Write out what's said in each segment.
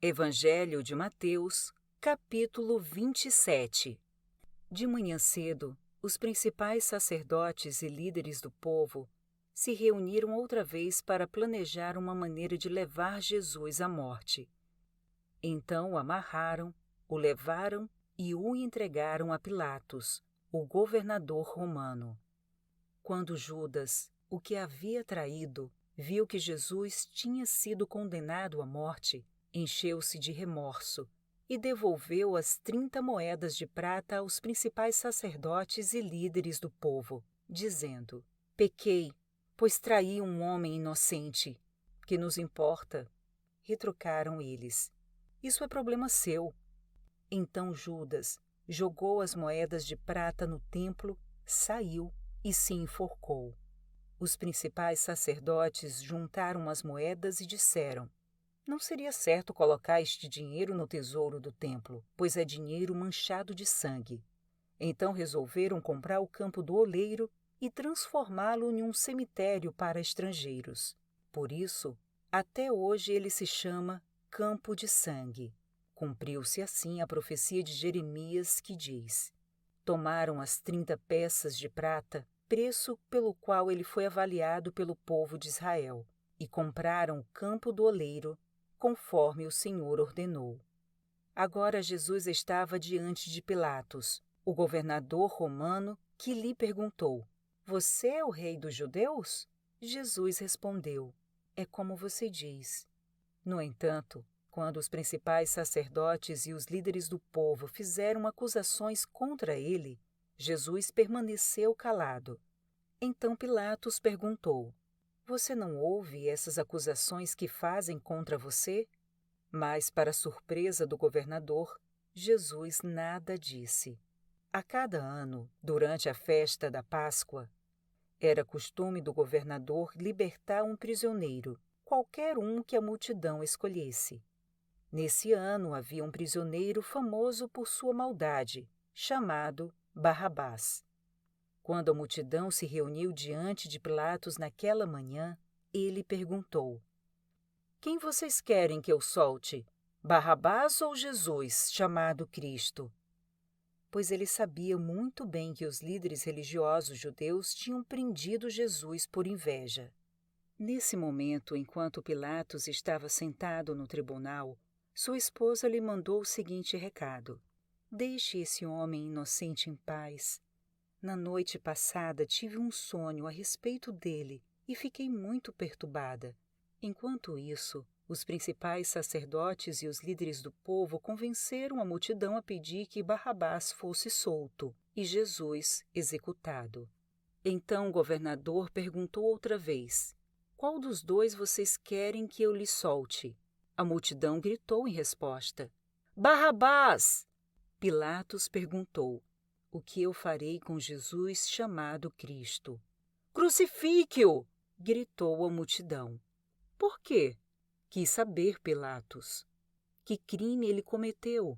Evangelho de Mateus, capítulo 27. De manhã cedo, os principais sacerdotes e líderes do povo se reuniram outra vez para planejar uma maneira de levar Jesus à morte. Então o amarraram, o levaram e o entregaram a Pilatos, o governador romano. Quando Judas, o que havia traído, viu que Jesus tinha sido condenado à morte, encheu-se de remorso e devolveu as 30 moedas de prata aos principais sacerdotes e líderes do povo, dizendo: "Pequei, pois traí um homem inocente. Que nos importa?" Retrucaram eles: "Isso é problema seu." Então Judas jogou as moedas de prata no templo, saiu e se enforcou. Os principais sacerdotes juntaram as moedas e disseram: "Não seria certo colocar este dinheiro no tesouro do templo, pois é dinheiro manchado de sangue." Então resolveram comprar o campo do oleiro e transformá-lo em um cemitério para estrangeiros. Por isso, até hoje ele se chama Campo de Sangue. Cumpriu-se assim a profecia de Jeremias, que diz: "Tomaram as 30 peças de prata, preço pelo qual ele foi avaliado pelo povo de Israel, e compraram o campo do oleiro, conforme o Senhor ordenou." Agora Jesus estava diante de Pilatos, o governador romano, que lhe perguntou: "Você é o rei dos judeus?" Jesus respondeu: "É como você diz." No entanto, quando os principais sacerdotes e os líderes do povo fizeram acusações contra ele, Jesus permaneceu calado. Então Pilatos perguntou: "Você não ouve essas acusações que fazem contra você?" Mas, para surpresa do governador, Jesus nada disse. A cada ano, durante a festa da Páscoa, era costume do governador libertar um prisioneiro, qualquer um que a multidão escolhesse. Nesse ano havia um prisioneiro famoso por sua maldade, chamado Barrabás. Quando a multidão se reuniu diante de Pilatos naquela manhã, ele perguntou: "Quem vocês querem que eu solte? Barrabás ou Jesus, chamado Cristo?" Pois ele sabia muito bem que os líderes religiosos judeus tinham prendido Jesus por inveja. Nesse momento, enquanto Pilatos estava sentado no tribunal, sua esposa lhe mandou o seguinte recado: "Deixe esse homem inocente em paz. Na noite passada tive um sonho a respeito dele e fiquei muito perturbada." Enquanto isso, os principais sacerdotes e os líderes do povo convenceram a multidão a pedir que Barrabás fosse solto e Jesus executado. Então o governador perguntou outra vez: "Qual dos dois vocês querem que eu lhe solte?" A multidão gritou em resposta: "Barrabás!" Pilatos perguntou: "O que eu farei com Jesus chamado Cristo?" "Crucifique-o!" gritou a multidão. "Por quê?" quis saber Pilatos. Que crime ele cometeu?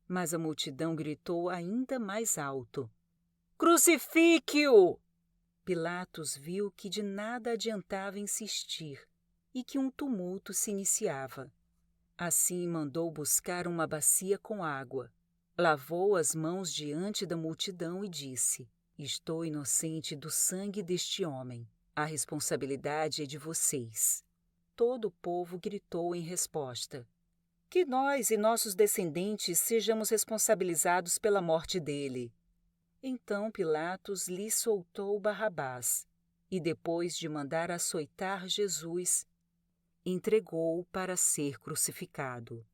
Mas a multidão gritou ainda mais alto: "Crucifique-o!" Pilatos viu que de nada adiantava insistir e que um tumulto se iniciava. Assim mandou buscar uma bacia com água, lavou as mãos diante da multidão e disse: "Estou inocente do sangue deste homem. A responsabilidade é de vocês." Todo o povo gritou em resposta: "Que nós e nossos descendentes sejamos responsabilizados pela morte dele." Então Pilatos lhe soltou Barrabás e, depois de mandar açoitar Jesus, entregou-o para ser crucificado.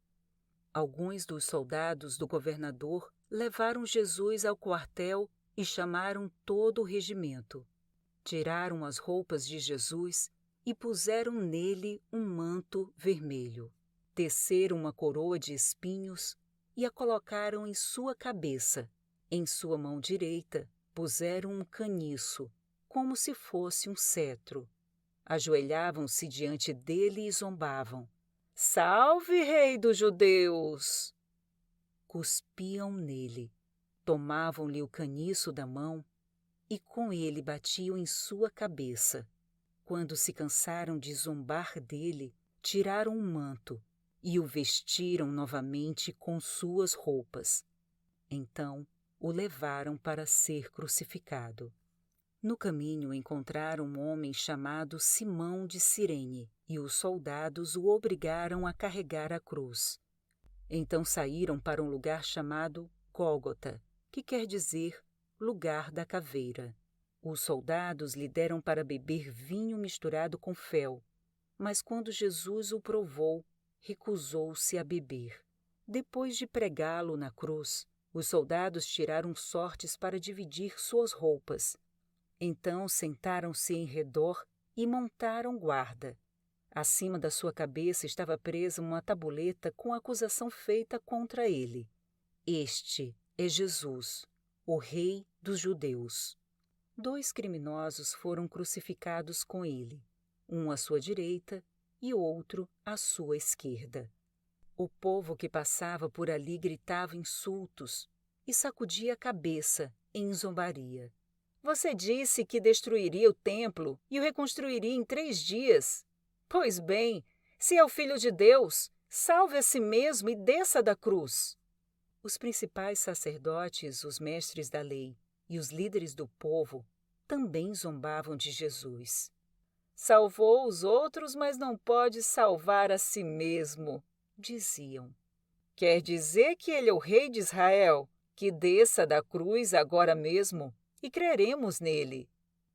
Alguns dos soldados do governador levaram Jesus ao quartel e chamaram todo o regimento. Tiraram as roupas de Jesus e puseram nele um manto vermelho. Teceram uma coroa de espinhos e a colocaram em sua cabeça. Em sua mão direita puseram um caniço, como se fosse um cetro. Ajoelhavam-se diante dele e zombavam: "Salve, Rei dos Judeus!" Cuspiam nele, tomavam-lhe o caniço da mão e com ele batiam em sua cabeça. Quando se cansaram de zombar dele, tiraram um manto e o vestiram novamente com suas roupas. Então o levaram para ser crucificado. No caminho encontraram um homem chamado Simão de Cirene, e os soldados o obrigaram a carregar a cruz. Então saíram para um lugar chamado Gólgota, que quer dizer lugar da caveira. Os soldados lhe deram para beber vinho misturado com fel, mas quando Jesus o provou, recusou-se a beber. Depois de pregá-lo na cruz, os soldados tiraram sortes para dividir suas roupas. Então sentaram-se em redor e montaram guarda. Acima da sua cabeça estava presa uma tabuleta com a acusação feita contra ele. Este é Jesus, o Rei dos Judeus. 2 criminosos foram crucificados com ele, um à sua direita e outro à sua esquerda. O povo que passava por ali gritava insultos e sacudia a cabeça em zombaria. Você disse que destruiria o templo e o reconstruiria em 3 dias. Pois bem, se é o Filho de Deus, salve a si mesmo e desça da cruz. Os principais sacerdotes, os mestres da lei e os líderes do povo também zombavam de Jesus. Salvou os outros, mas não pode salvar a si mesmo, diziam. Quer dizer que ele é o rei de Israel, que desça da cruz agora mesmo e creremos nele.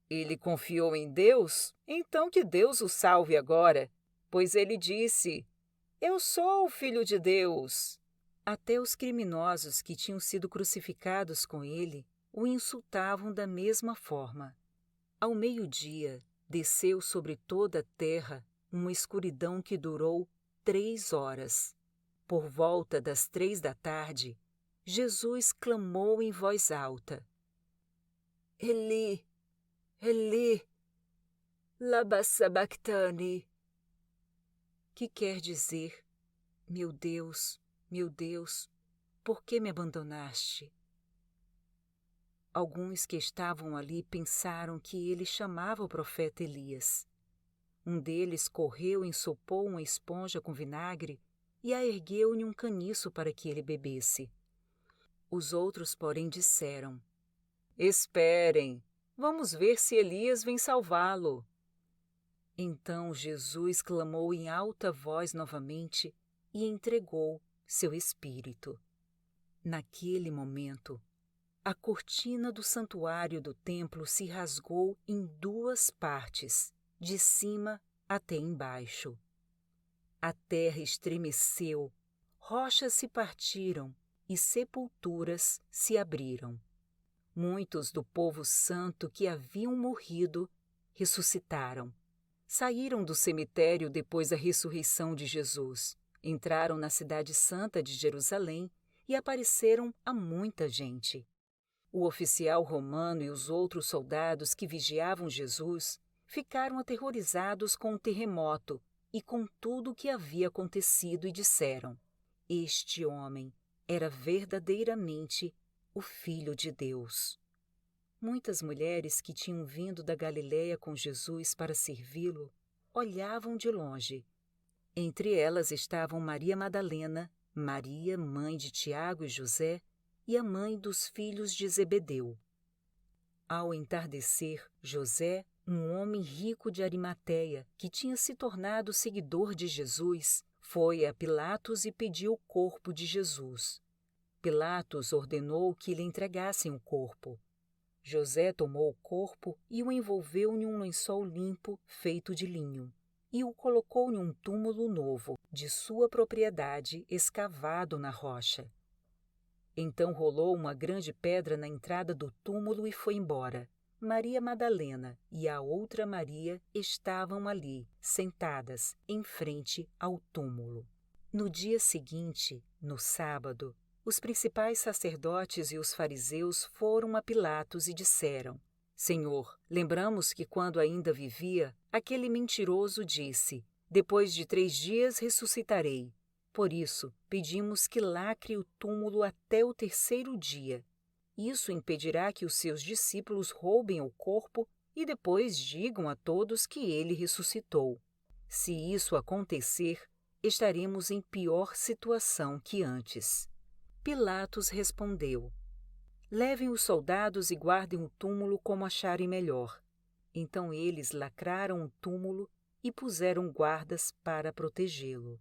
Ele confiou em Deus, então que Deus o salve agora, pois ele disse, eu sou o Filho de Deus. Até os criminosos que tinham sido crucificados com ele o insultavam da mesma forma. Ao meio-dia, desceu sobre toda a terra uma escuridão que durou 3 horas. Por volta das 3 da tarde, Jesus clamou em voz alta, Eli, Eli, lama sabachthani, que quer dizer, meu Deus, por que me abandonaste? Alguns que estavam ali pensaram que ele chamava o profeta Elias. Um deles correu e ensopou uma esponja com vinagre e a ergueu em um caniço para que ele bebesse. Os outros, porém, disseram, esperem, vamos ver se Elias vem salvá-lo. Então Jesus clamou em alta voz novamente e entregou seu espírito. Naquele momento, a cortina do santuário do templo se rasgou em 2 partes, de cima até embaixo. A terra estremeceu, rochas se partiram e sepulturas se abriram. Muitos do povo santo que haviam morrido ressuscitaram. Saíram do cemitério depois da ressurreição de Jesus, entraram na cidade santa de Jerusalém e apareceram a muita gente. O oficial romano e os outros soldados que vigiavam Jesus ficaram aterrorizados com o terremoto e com tudo o que havia acontecido e disseram, este homem era verdadeiramente o Filho de Deus. Muitas mulheres que tinham vindo da Galiléia com Jesus para servi-lo olhavam de longe. Entre elas estavam Maria Madalena, Maria, mãe de Tiago e José, e a mãe dos filhos de Zebedeu. Ao entardecer, José, um homem rico de Arimateia, que tinha se tornado seguidor de Jesus, foi a Pilatos e pediu o corpo de Jesus. Pilatos ordenou que lhe entregassem o corpo. José tomou o corpo e o envolveu em um lençol limpo feito de linho, e o colocou em um túmulo novo, de sua propriedade, escavado na rocha. Então rolou uma grande pedra na entrada do túmulo e foi embora. Maria Madalena e a outra Maria estavam ali, sentadas, em frente ao túmulo. No dia seguinte, no sábado, os principais sacerdotes e os fariseus foram a Pilatos e disseram, Senhor, lembramos que quando ainda vivia, aquele mentiroso disse, depois de 3 dias ressuscitarei. Por isso, pedimos que lacre o túmulo até o 3º dia. Isso impedirá que os seus discípulos roubem o corpo e depois digam a todos que ele ressuscitou. Se isso acontecer, estaremos em pior situação que antes. Pilatos respondeu: Levem os soldados e guardem o túmulo como acharem melhor. Então eles lacraram o túmulo e puseram guardas para protegê-lo.